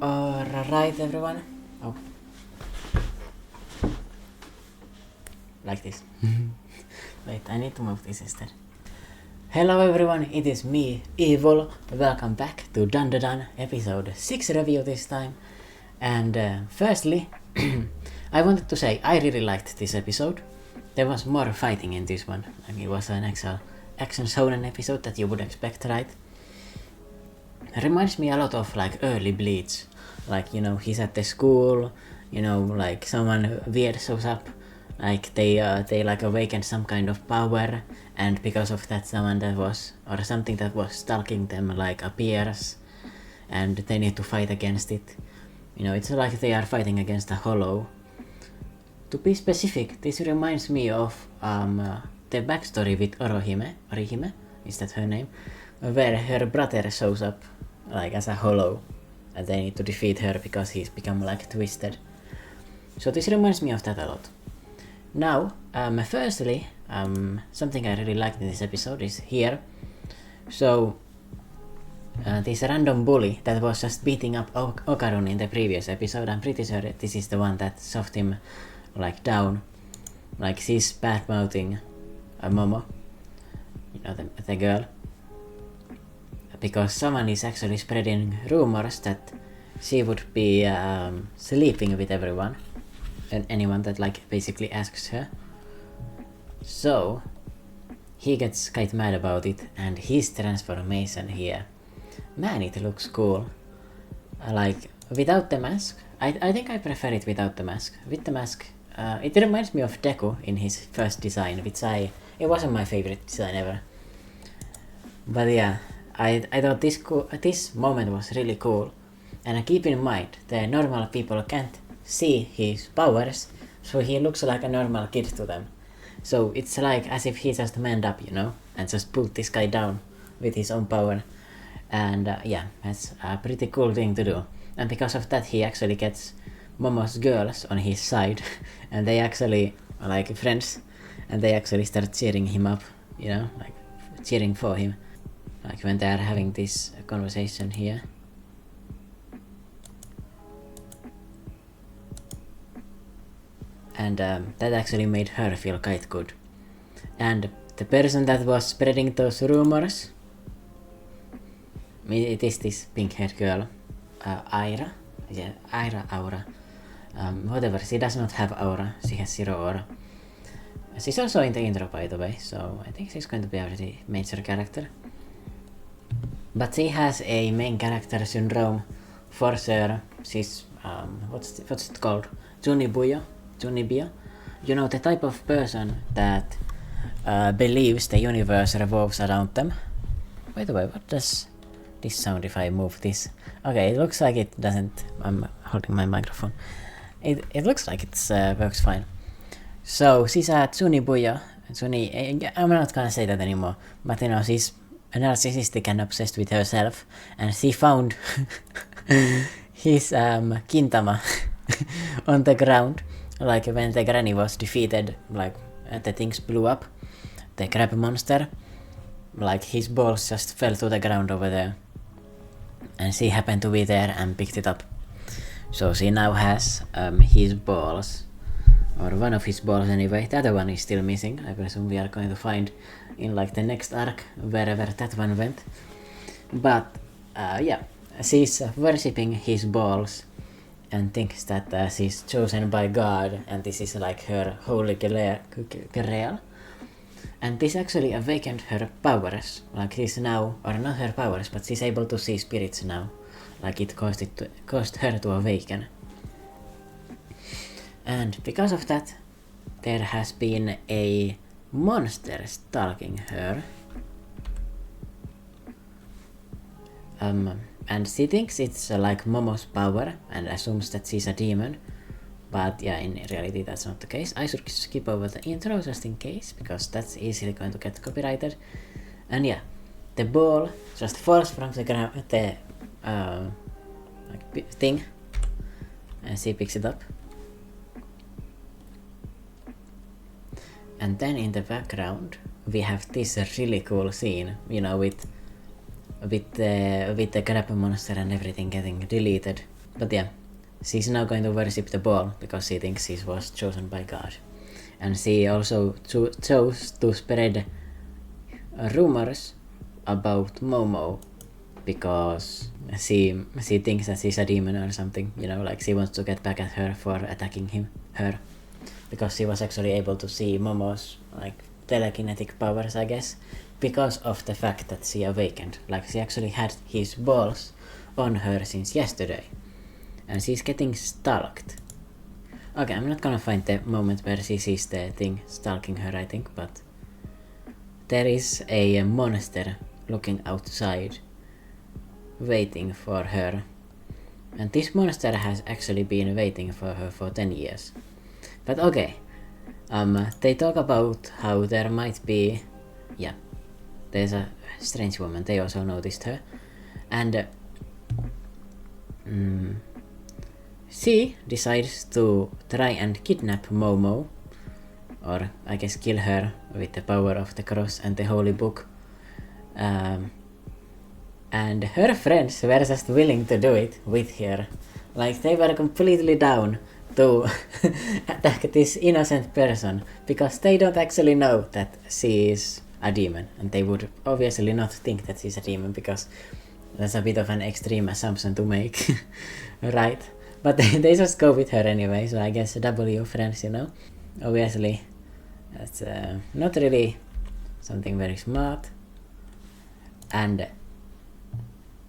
Alright everyone. Oh. Like this. Wait, I need to move this instead. Hello everyone, it is me, evill. Welcome back to Dandadan, episode 6 review this time. And firstly, I wanted to say I really liked this episode. There was more fighting in this one. I mean, it was an actual action shonen episode that you would expect, right? It reminds me a lot of like early Bleach. Like, you know, he's at the school, you know, like someone weird shows up, like they like awaken some kind of power, and because of that someone that was, or something that was stalking them like appears, and they need to fight against it. You know, it's like they are fighting against a hollow. To be specific, this reminds me of the backstory with Orihime, is that her name? Where her brother shows up like as a hollow, and they need to defeat her because he's become like twisted. So this reminds me of that a lot. Now, firstly, something I really liked in this episode is here. So, this random bully that was just beating up Okarun in the previous episode, I'm pretty sure this is the one that shoved him like down. Like she's bad-mouthing Momo, you know, the girl. Because someone is actually spreading rumors that she would be sleeping with everyone and anyone that like basically asks her. So he gets quite mad about it, and his transformation here, man, it looks cool. Like without the mask, I think I prefer it without the mask. With the mask, it reminds me of Deku in his first design, which it wasn't my favorite design ever. But yeah, I thought this moment was really cool, and keep in mind the normal people can't see his powers, so he looks like a normal kid to them. So it's like as if he just manned up, you know, and just pulled this guy down with his own power. And yeah, that's a pretty cool thing to do. And because of that, he actually gets Momo's girls on his side, and they actually are like friends, and they actually start cheering him up, you know, like cheering for him. Like when they are having this conversation here. And that actually made her feel quite good. And the person that was spreading those rumors, it is this pink-haired girl, Aira. Yeah, Aura. Whatever, she does not have aura, she has zero aura. She's also in the intro, by the way, so I think she's going to be a pretty major character. But she has a main character syndrome for sure. She's what's it called? Junibyo. You know, the type of person that believes the universe revolves around them. By the way, what does this sound if I move this? Okay, it looks like it doesn't. I'm holding my microphone. It looks like it works fine. So she's a Junibyo. I'm not gonna say that anymore. But you know, she's narcissistic and obsessed with herself, and she found his Kintama on the ground, like when the granny was defeated, like the things blew up, the crab monster, like his balls just fell to the ground over there, and she happened to be there and picked it up. So she now has his balls, or one of his balls anyway. The other one is still missing. I presume we are going to find in like the next arc wherever that one went. But yeah, she's worshipping his balls and thinks that she's chosen by God, and this is like her holy grail. And this actually awakened her powers. Like she's now, or not her powers, but she's able to see spirits now. Like it caused her to awaken. And because of that, there has been a monster stalking her. And she thinks it's like Momo's power and assumes that she's a demon. But yeah, in reality that's not the case. I should skip over the intro just in case, because that's easily going to get copyrighted. And yeah, the ball just falls from the ground, the like thing, and she picks it up. And then in the background we have this really cool scene, you know, with the crab monster and everything getting deleted. But yeah, she's now going to worship the ball because she thinks she was chosen by God. And she also chose to spread rumors about Momo because she thinks that she's a demon or something, you know, like she wants to get back at her for attacking her. Because she was actually able to see Momo's like telekinetic powers, I guess, because of the fact that she awakened. Like she actually had his balls on her since yesterday. And she's getting stalked. Okay, I'm not gonna find the moment where she sees the thing stalking her, I think, but there is a monster looking outside, waiting for her. And this monster has actually been waiting for her for 10 years. But okay, they talk about how there might be, yeah, there's a strange woman, they also noticed her. And she decides to try and kidnap Momo, or I guess kill her with the power of the cross and the holy book. And her friends were just willing to do it with her. Like they were completely down to attack this innocent person because they don't actually know that she is a demon, and they would obviously not think that she's a demon because that's a bit of an extreme assumption to make, right? But they just go with her anyway, so I guess W friends, you know? Obviously, that's not really something very smart. And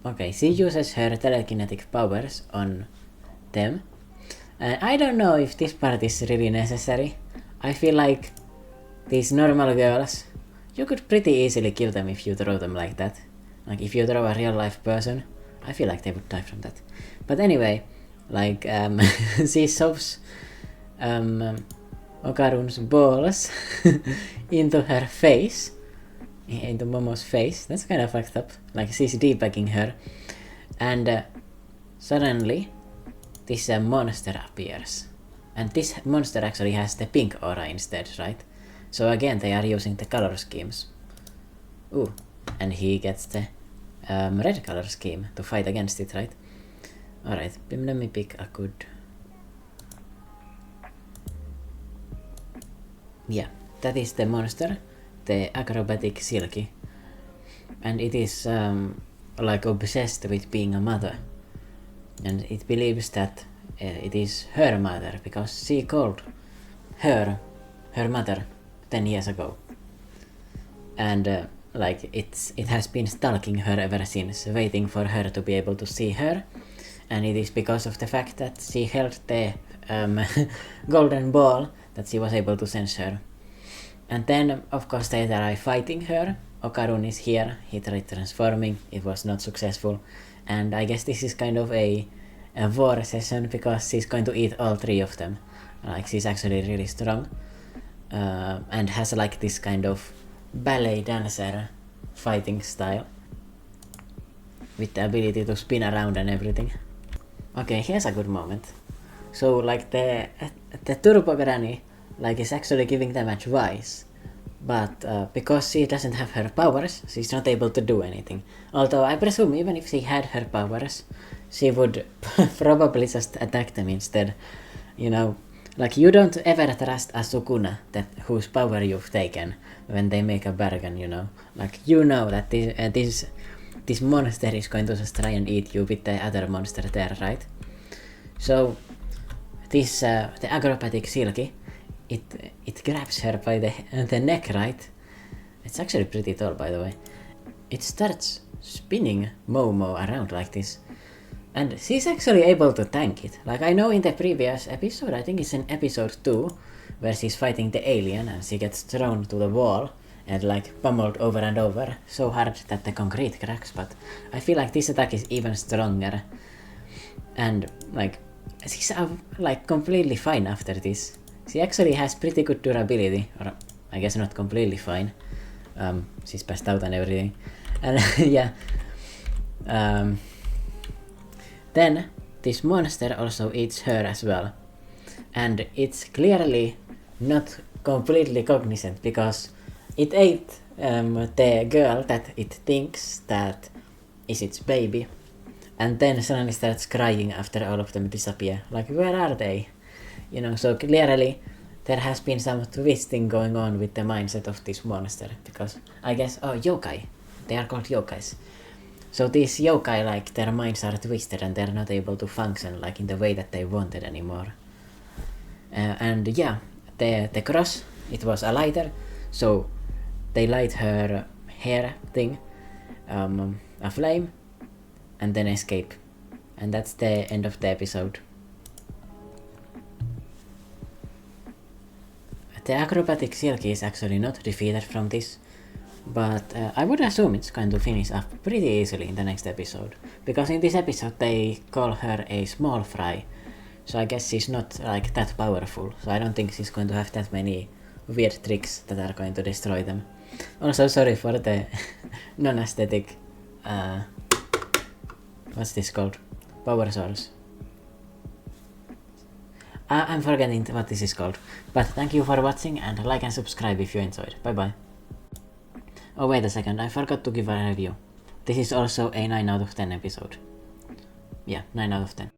okay, she uses her telekinetic powers on them. I don't know if this part is really necessary. I feel like these normal girls, you could pretty easily kill them if you throw them like that. Like if you throw a real life person, I feel like they would die from that. But anyway, like she shoves Okarun's balls into her face, into Momo's face. That's kind of fucked up. Like she's debagging her, and suddenly this monster appears, and this monster actually has the pink aura instead, right? So again, they are using the color schemes. Ooh, and he gets the red color scheme to fight against it, right? Alright, let me pick a good... Yeah, that is the monster, the acrobatic Silky. And it is like obsessed with being a mother. And it believes that it is her mother because she called her mother 10 years ago. And like it has been stalking her ever since, waiting for her to be able to see her. And it is because of the fact that she held the golden ball that she was able to sense her. And then, of course, they are fighting her. Okarun is here, he tried transforming, it was not successful. And I guess this is kind of a war session because she's going to eat all three of them. Like, she's actually really strong. And has like this kind of ballet dancer fighting style. With the ability to spin around and everything. Okay, here's a good moment. So like the Turbo Granny like is actually giving them advice, but because she doesn't have her powers, she's not able to do anything. Although I presume even if she had her powers, she would probably just attack them instead. You know, like you don't ever trust a Sukuna whose power you've taken when they make a bargain, you know. Like you know that this monster is going to just try and eat you with the other monster there, right? So this the acrobatic Silky, it grabs her by the neck, right? It's actually pretty tall, by the way. It starts spinning Momo around like this, and she's actually able to tank it. Like I know in the previous episode, I think it's in episode 2, where she's fighting the alien and she gets thrown to the wall and like pummeled over and over so hard that the concrete cracks, but I feel like this attack is even stronger. And like she's like completely fine after this. She actually has pretty good durability, or I guess not completely fine. She's passed out and everything. And yeah. Then this monster also eats her as well. And it's clearly not completely cognizant because it ate the girl that it thinks that is its baby. And then suddenly starts crying after all of them disappear. Like, where are they? You know, so clearly there has been some twisting going on with the mindset of this monster. Because I guess, yokai. They are called yokais. So these yokai, like, their minds are twisted and they're not able to function like in the way that they wanted anymore. And yeah, the cross, it was a lighter, so they light her hair thing aflame and then escape. And that's the end of the episode. The acrobatic Silky is actually not defeated from this, but I would assume it's going to finish up pretty easily in the next episode. Because in this episode they call her a small fry, so I guess she's not like that powerful, so I don't think she's going to have that many weird tricks that are going to destroy them. Also, sorry for the non-aesthetic, what's this called? Power source. I'm forgetting what this is called. But thank you for watching and like and subscribe if you enjoyed. Bye bye. Oh wait a second, I forgot to give a review. This is also a 9 out of 10 episode. Yeah, 9 out of 10.